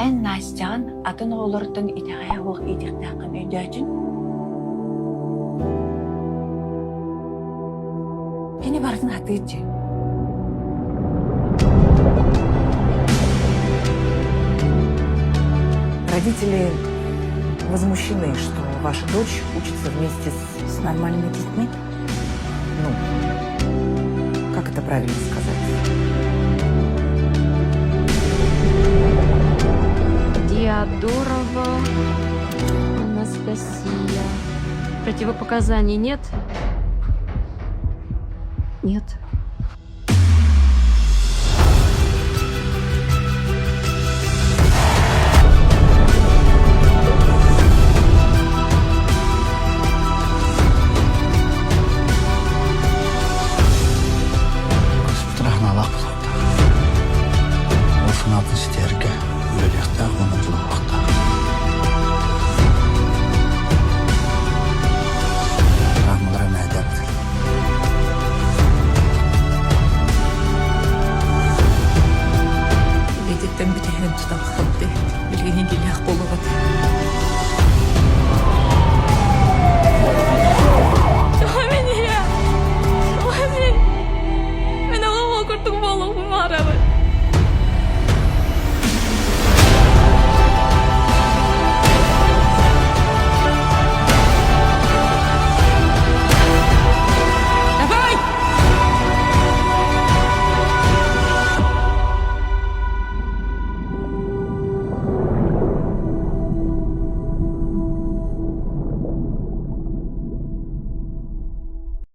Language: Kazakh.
En Настян атын олордун итеге ук идиктакын өйдөчүн. Кини бардың атычы. Родители возмущены, что ваша дочь учится вместе с нормальными детьми. Ну, как это правильно сказать? Диадорова Анастасия. Противопоказаний нет? Нет. Rahmalak bulurdu. Olsun altın siterge, ülelekte, onun zulukta. Rahmalara mədəbdir. Видите, там битиген туда входи.